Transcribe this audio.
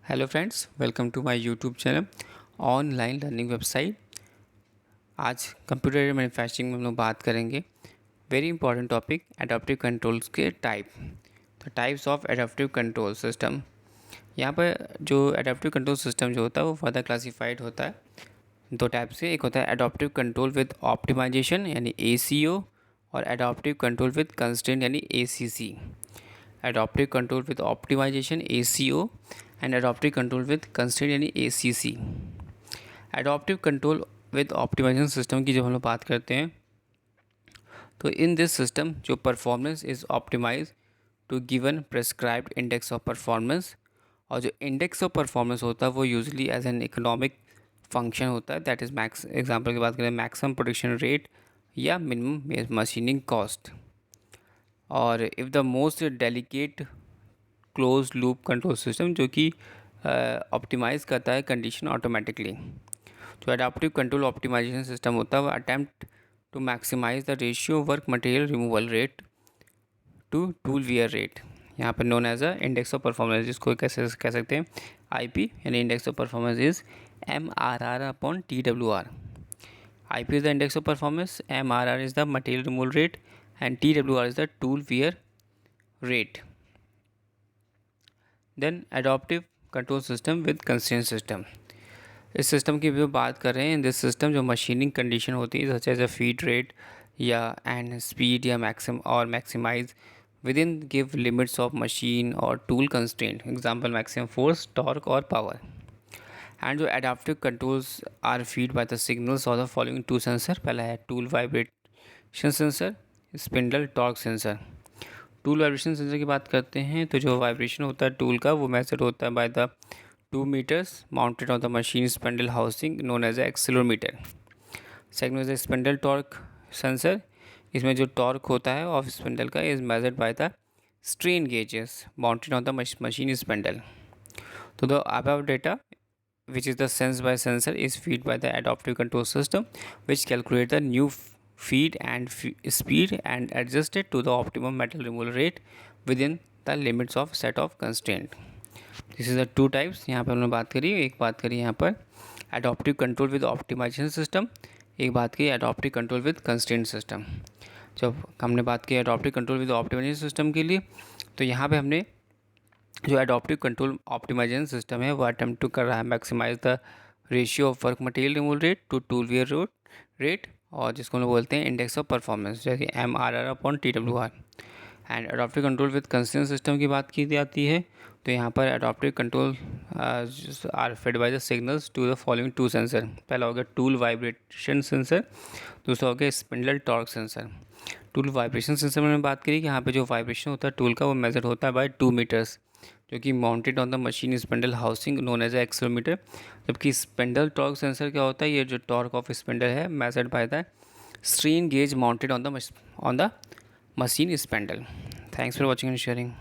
Hello friends, welcome to my YouTube channel online learning website. आज computer manufacturing में हम लोग बात करेंगे very important topic adaptive controls के टाइप। तो types of adaptive control system. यहाँ पर जो एडाप्टिव कंट्रोल सिस्टम जो होता है वो फर्दर क्लासिफाइड होता है दो टाइप से। एक होता है एडाप्टिव कंट्रोल विद ऑप्टिमाइजेशन यानी ACO और एडाप्टिव कंट्रोल विद कंस्ट्रेंट यानी ACC। Adaptive control with optimisation ACO and adaptive control with constraint यानी ACC। Adaptive control with optimisation system की जब हम लोग बात करते हैं तो इन दिस सिस्टम जो performance is optimise to given prescribed index of performance, और जो इंडेक्स ऑफ परफॉर्मेंस होता है वो usually as an economic function होता है। दैट इज़ मैक्स एग्जांपल की बात करें मैक्सिमम प्रोडक्शन रेट या मिनिमम मशीनिंग कॉस्ट। और if the most delicate close loop control system जो कि ऑप्टिमाइज़ करता है कंडीशन ऑटोमेटिकली। जो एडाप्टिव कंट्रोल ऑप्टिमाइजेशन सिस्टम होता है वो attempt to maximise the ratio work material removal rate to tool wear rate, यहाँ पर known as a index of performance, जिसको कैसे कह सकते हैं IP यानी index of performance is MRR upon TWR। IP is the index of performance, MRR is the material removal rate and TWR is the tool wear rate. Then adaptive control system with constraint system. इस system की भी बात कर रहे हैं। This system जो machining condition होती है such as a feed rate या एंड स्पीड या maximize within give limits of machine और tool constraint, example maximum force, torque और पावर। एंड जो adaptive controls are feed by the signals of the following two sensor. पहला है tool vibration sensor, spindle torque sensor. Tool vibration sensor की बात करते हैं तो जो वाइब्रेशन होता है टूल का वो मेजर होता है by the 2 meters mounted on the machine spindle housing known as accelerometer. Second is spindle torque sensor. इसमें जो टॉर्क होता है ऑफ स्पेंडल का is measured by the strain gauges mounted on the machine spindle. तो the above data which is the sense by sensor is feed by the adaptive control system which calculate the new feed and speed and adjust it to the optimum metal removal rate within the limits of set of constraint. This is the two types यहाँ पर हमने बात करी। एक बात करी यहाँ पर adaptive control with optimization system, एक बात की adaptive control with constraint system। जब हमने बात की adaptive control with optimization system के लिए तो यहाँ पे हमने जो एडॉप्टिव कंट्रोल ऑप्टिमाइजेशन सिस्टम है वो अटेम्प्ट टू कर रहा है maximise the ratio of work material removal rate to tool wear rate, और जिसको हम लोग बोलते हैं इंडेक्स ऑफ परफॉर्मेंस जैसे MRR upon TWR। And adaptive control with constraint system की बात की जाती है तो यहाँ पर adaptive control are fed by the signals to the following two sensor. पहला हो गया टूल वाइब्रेशन सेंसर, दूसरा हो गया spindle torque sensor. Tool vibration sensor में बात करी कि यहाँ पे जो वाइब्रेशन होता है टूल का वो मेजर होता है बाय 2 मीटर्स जो कि mounted on the machine spindle housing known as accelerometer. जबकि स्पेंडल टॉर्क सेंसर क्या होता है, ये जो टॉर्क ऑफ स्पेंडल है measured by the strain gauge mounted on the machine spindle. Thanks for watching and sharing.